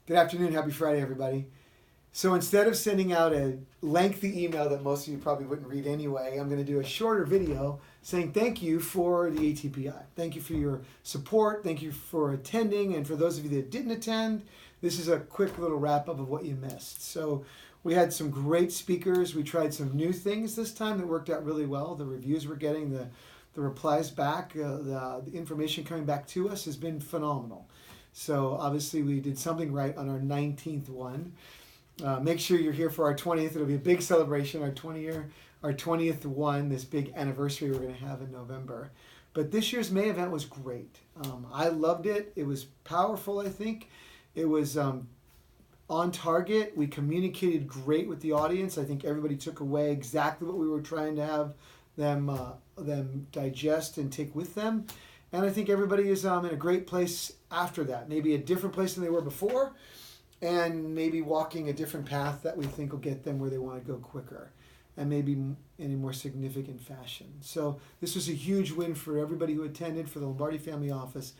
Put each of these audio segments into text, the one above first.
Good afternoon. Happy Friday, everybody. So instead of sending out a lengthy email that most of you probably wouldn't read anyway, I'm going to do a shorter video saying thank you for the ATPI. Thank you for your support. Thank you for attending. And for those of you that didn't attend, this is a quick little wrap up of what you missed. So we had some great speakers. We tried some new things this time that worked out really well. The reviews we're getting, the replies back, the information coming back to us has been phenomenal. So obviously we did something right on our 19th one. Make sure you're here for our 20th. It'll be a big celebration, our 20th one, this big anniversary we're going to have in November. But this year's May event was great. I loved it. It was powerful, I think. It was on target. We communicated great with the audience. I think everybody took away exactly what we were trying to have them digest and take with them. And I think everybody is in a great place after that. Maybe a different place than they were before, and maybe walking a different path that we think will get them where they want to go quicker, and maybe in a more significant fashion. So this was a huge win for everybody who attended, for the Lombardi Family Office,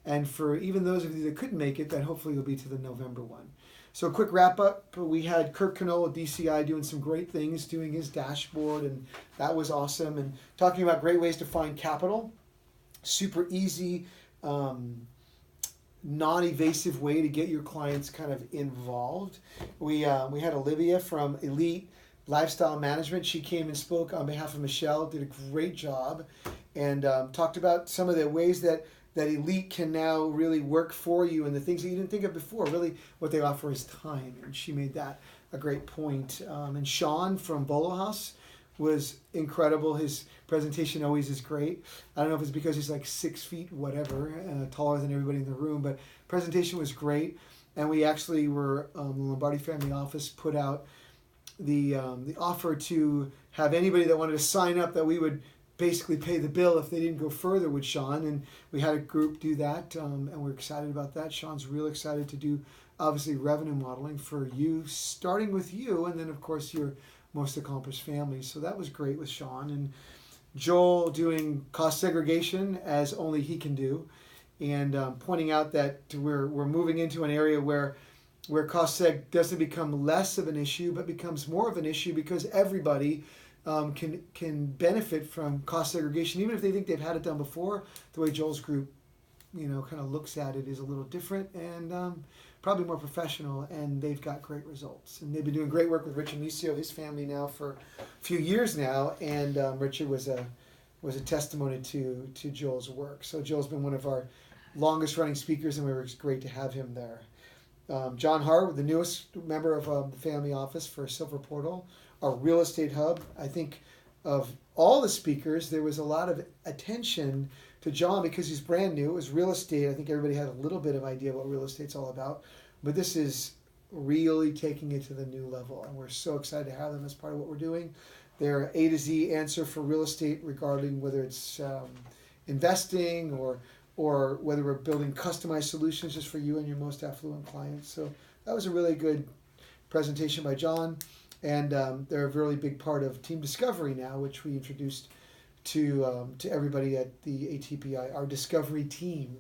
and for even those of you that couldn't make it, that hopefully will be to the November one. So a quick wrap up, we had Kirk Knoll at DCI doing some great things, doing his dashboard, and that was awesome, and talking about great ways to find capital. Super easy, non-evasive way to get your clients kind of involved. We had Olivia from Elite Lifestyle Management. She came and spoke on behalf of Michelle, did a great job, and talked about some of the ways that Elite can now really work for you and the things that you didn't think of before. Really what they offer is time, and she made that a great point. And Sean from Bolo House was incredible. His presentation always is great. I don't know if it's because he's like 6 feet whatever, taller than everybody in the room, but presentation was great. And we actually were, the Lombardi Family Office put out the offer to have anybody that wanted to sign up, that we would basically pay the bill if they didn't go further with Sean. And we had a group do that, and we're excited about that. Sean's real excited to do, obviously, revenue modeling for you, starting with you, and then of course your most accomplished families. So that was great with Sean. And Joel doing cost segregation as only he can do, and pointing out that we're moving into an area where cost seg doesn't become less of an issue, but becomes more of an issue, because everybody can benefit from cost segregation, even if they think they've had it done before. The way Joel's group, kind of looks at it is a little different, and probably more professional, and they've got great results. And they've been doing great work with Richard Amicio, his family, now for a few years now, and Richard was a testimony to Joel's work. So Joel's been one of our longest running speakers, and it's great to have him there. John Hart, the newest member of the family office for Silver Portal, our real estate hub. I think of all the speakers, there was a lot of attention to John because he's brand new. It was real estate. I think everybody had a little bit of idea what real estate's all about, but this is really taking it to the new level, and we're so excited to have them as part of what we're doing. They're A to Z answer for real estate regarding whether it's investing or whether we're building customized solutions just for you and your most affluent clients. So that was a really good presentation by John, and they're a really big part of Team Discovery now, which we introduced to everybody at the ATPI, our discovery team,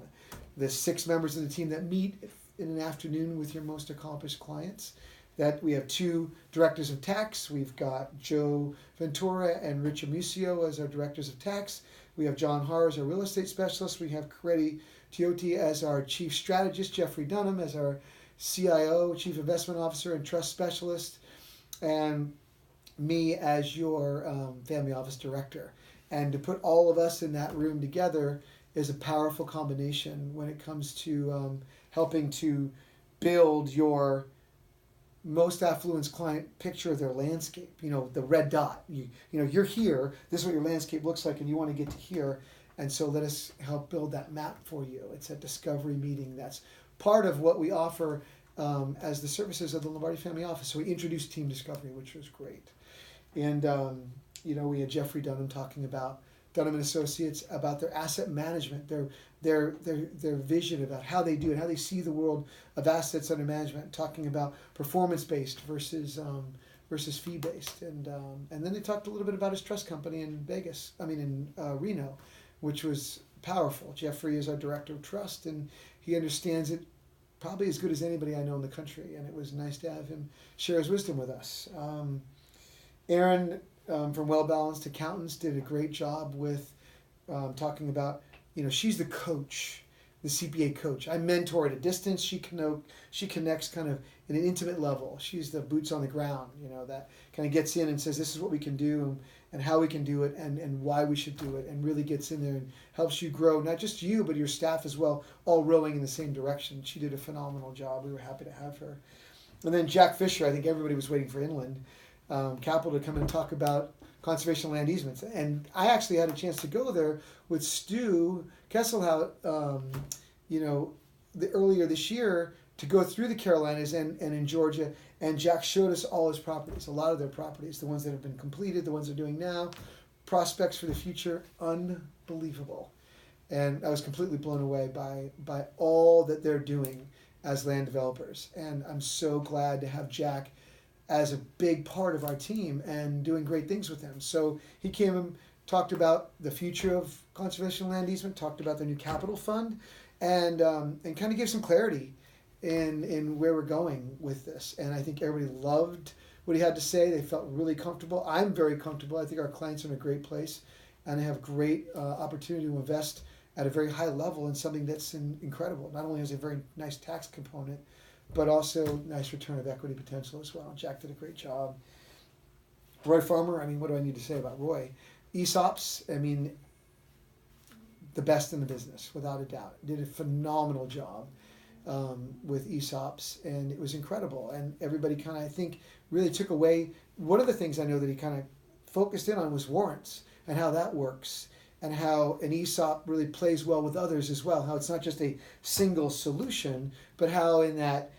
the 6 members of the team that meet in an afternoon with your most accomplished clients. That we have 2 directors of tax. We've got Joe Ventura and Rich Amicio as our directors of tax. We have John Har as our real estate specialist. We have Corretti Tiotti as our chief strategist, Jeffrey Dunham as our CIO, chief investment officer and trust specialist, and me as your family office director. And to put all of us in that room together is a powerful combination when it comes to helping to build your most affluent client picture of their landscape. The red dot. You're here. This is what your landscape looks like, and you want to get to here. And so let us help build that map for you. It's a discovery meeting. That's part of what we offer as the services of the Lombardi Family Office. So we introduced Team Discovery, which was great. And we had Jeffrey Dunham talking about Dunham and Associates, about their asset management, their vision about how they do it, how they see the world of assets under management, talking about performance-based versus fee-based, and then they talked a little bit about his trust company in Reno, which was powerful. Jeffrey is our director of trust, and he understands it probably as good as anybody I know in the country, and it was nice to have him share his wisdom with us. Erin from Well Balanced Accountants did a great job with talking about, she's the coach, the CPA coach. I mentor at a distance. She connects kind of in an intimate level. She's the boots on the ground, that kind of gets in and says, this is what we can do and how we can do it and why we should do it, and really gets in there and helps you grow, not just you, but your staff as well, all rowing in the same direction. She did a phenomenal job. We were happy to have her. And then Jack Fisher, I think everybody was waiting for Inland Capital to come and talk about conservation land easements. And I actually had a chance to go there with Stu Kesselhout, earlier this year to go through the Carolinas and in Georgia. And Jack showed us all his properties, a lot of their properties, the ones that have been completed, the ones they're doing now, prospects for the future, unbelievable. And I was completely blown away by all that they're doing as land developers. And I'm so glad to have Jack as a big part of our team and doing great things with him. So he came and talked about the future of conservation land easement, talked about the new capital fund, and kind of gave some clarity in where we're going with this. And I think everybody loved what he had to say. They felt really comfortable. I'm very comfortable. I think our clients are in a great place, and they have great opportunity to invest at a very high level in something that's incredible. Not only has a very nice tax component, but also nice return of equity potential as well. Jack did a great job. Roy Farmer, what do I need to say about Roy? ESOPs, the best in the business, without a doubt. Did a phenomenal job with ESOPs, and it was incredible. And everybody kind of, I think, really took away. One of the things I know that he kind of focused in on was warrants and how that works, and how an ESOP really plays well with others as well. How it's not just a single solution, but how in that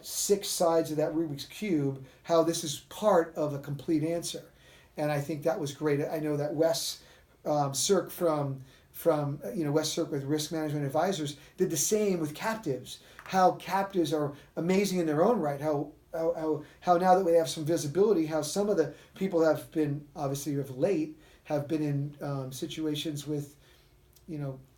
6 sides of that Rubik's Cube, how this is part of a complete answer. And I think that was great. I know that Wes Cirque from Wes Cirque with Risk Management Advisors did the same with captives. How captives are amazing in their own right. How now that we have some visibility, how some of the people have been, obviously of late, have been in situations with,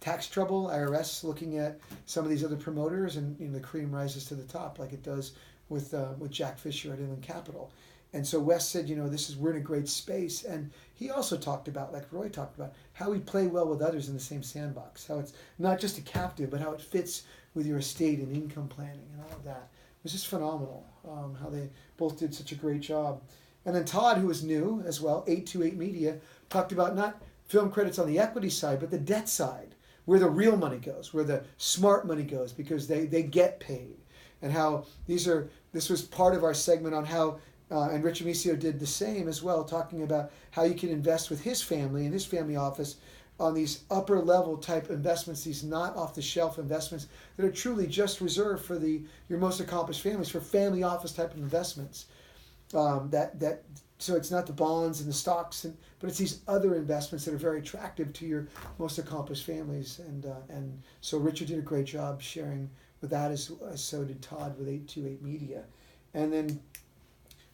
tax trouble, IRS looking at some of these other promoters, and the cream rises to the top like it does with Jack Fisher at Inland Capital. And so Wes said, we're in a great space. And he also talked about, like Roy talked about, how we play well with others in the same sandbox, how it's not just a captive, but how it fits with your estate and income planning and all of that. It was just phenomenal how they both did such a great job. And then Todd, who was new as well, 828 Media, talked about not film credits on the equity side, but the debt side, where the real money goes, where the smart money goes, because they get paid. And how this was part of our segment on how, and Rich Amicio did the same as well, talking about how you can invest with his family and his family office on these upper level type investments, these not off the shelf investments that are truly just reserved for your most accomplished families, for family office type of investments. So it's not the bonds and the stocks, but it's these other investments that are very attractive to your most accomplished families. And so Richard did a great job sharing with that, as so did Todd with 828 Media. And then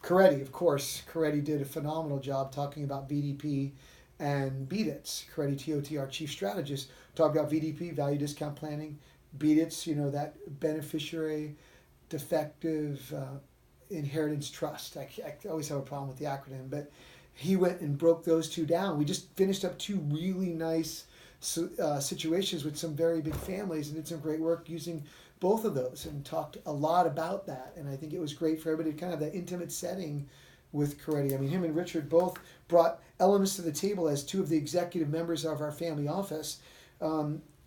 Coretti, of course. Coretti did a phenomenal job talking about VDP and BDITs. Coretti TOT, our chief strategist, talked about VDP, value discount planning, BDITs, that beneficiary defective inheritance trust. I always have a problem with the acronym, but he went and broke those two down. We just finished up 2 really nice situations with some very big families, and did some great work using both of those, and talked a lot about that. And I think it was great for everybody to kind of have that intimate setting with Coretti. Him and Richard both brought elements to the table as 2 of the executive members of our family office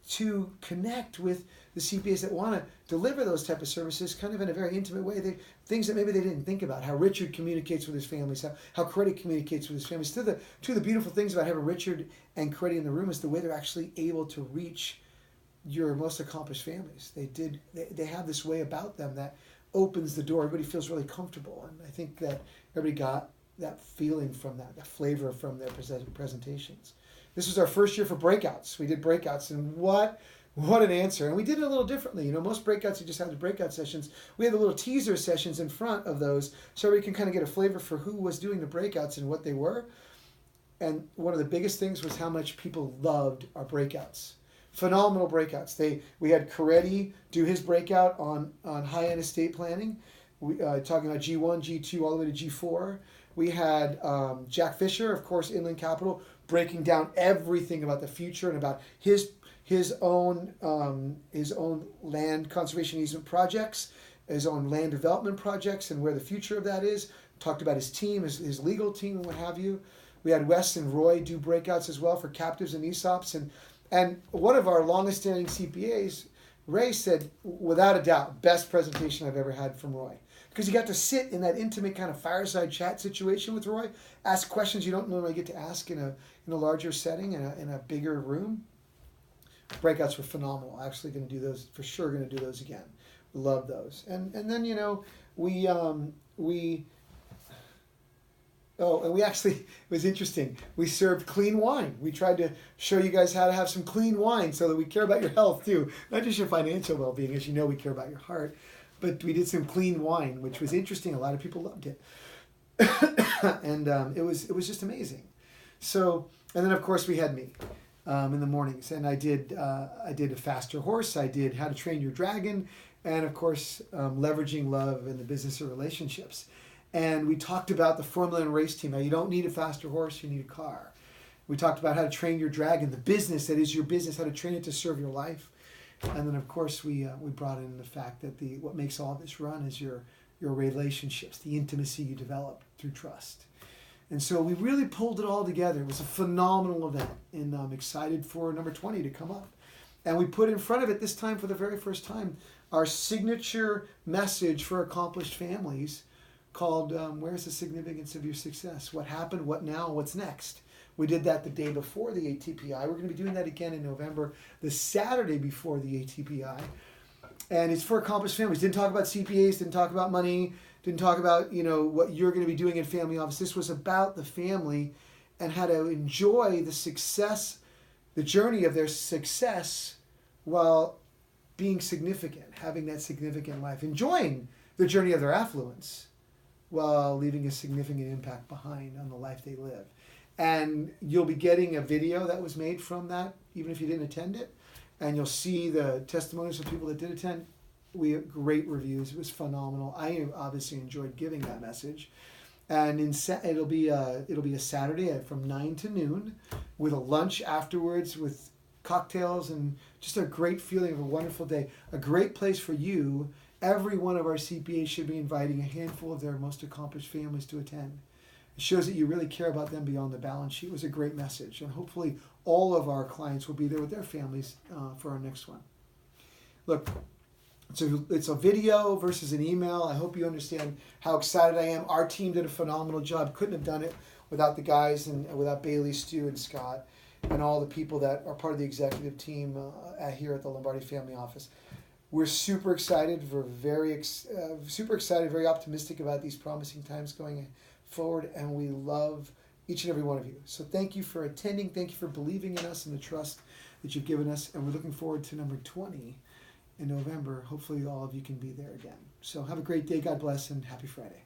to connect with the CPAs that want to deliver those type of services kind of in a very intimate way. Things that maybe they didn't think about, how Richard communicates with his families, how Coretti communicates with his families. Two of the beautiful things about having Richard and Coretti in the room is the way they're actually able to reach your most accomplished families. They have this way about them that opens the door. Everybody feels really comfortable, and I think that everybody got that feeling from that flavor from their presentations. This was our first year for breakouts. We did breakouts, and what an answer. And we did it a little differently. Most breakouts, you just have the breakout sessions. We had the little teaser sessions in front of those, so we can kind of get a flavor for who was doing the breakouts and what they were. And one of the biggest things was how much people loved our breakouts. phenomenal breakouts. We had Coretti do his breakout on high end estate planning, talking about G1, G2, all the way to G4. We had Jack Fisher, of course, Inland Capital, breaking down everything about the future and about his own land conservation easement projects, his own land development projects, and where the future of that is. Talked about his team, his legal team, and what have you. We had Wes and Roy do breakouts as well for captives and ESOPs, and one of our longest standing CPAs, Ray, said, without a doubt, best presentation I've ever had from Roy. Because you got to sit in that intimate kind of fireside chat situation with Roy, ask questions you don't normally get to ask in a larger setting, in a bigger room. Breakouts were phenomenal. Actually going to do those, for sure going to do those again. Love those. And then, we actually, it was interesting. We served clean wine. We tried to show you guys how to have some clean wine so that we care about your health too. Not just your financial well-being, as you know, we care about your heart. But we did some clean wine, which was interesting. A lot of people loved it. And it was just amazing. So, and then of course we had me in the mornings. And I did a faster horse. I did How to Train Your Dragon. And of course, leveraging love in the business of relationships. And we talked about the Formula One race team. Now, you don't need a faster horse, you need a car. We talked about how to train your dragon, the business that is your business, how to train it to serve your life. And then, of course, we brought in the fact that what makes all this run is your relationships, the intimacy you develop through trust. And so we really pulled it all together. It was a phenomenal event, and I'm excited for number 20 to come up. And we put in front of it this time, for the very first time, our signature message for accomplished families, called Where's the Significance of Your Success? What happened? What now? What's next? We did that the day before the ATPI. We're going to be doing that again in November, the Saturday before the ATPI. And it's for accomplished families. Didn't talk about CPAs, didn't talk about money, didn't talk about what you're going to be doing in family office. This was about the family and how to enjoy the success, the journey of their success while being significant, having that significant life, enjoying the journey of their affluence, while leaving a significant impact behind on the life they live. And you'll be getting a video that was made from that, even if you didn't attend it. And you'll see the testimonies of people that did attend. We had great reviews. It was phenomenal. I obviously enjoyed giving that message. And it'll be a Saturday from 9 to noon, with a lunch afterwards with cocktails and just a great feeling of a wonderful day. A great place for you. Every one of our CPAs should be inviting a handful of their most accomplished families to attend. It shows that you really care about them beyond the balance sheet. It was a great message. And hopefully all of our clients will be there with their families for our next one. Look, it's a video versus an email. I hope you understand how excited I am. Our team did a phenomenal job. Couldn't have done it without the guys and without Bailey, Stu, and Scott, and all the people that are part of the executive team here at the Lombardi Family Office. We're super excited. We're super excited, very optimistic about these promising times going forward, and we love each and every one of you. So thank you for attending. Thank you for believing in us and the trust that you've given us, and we're looking forward to number 20 in November. Hopefully all of you can be there again. So have a great day. God bless, and happy Friday.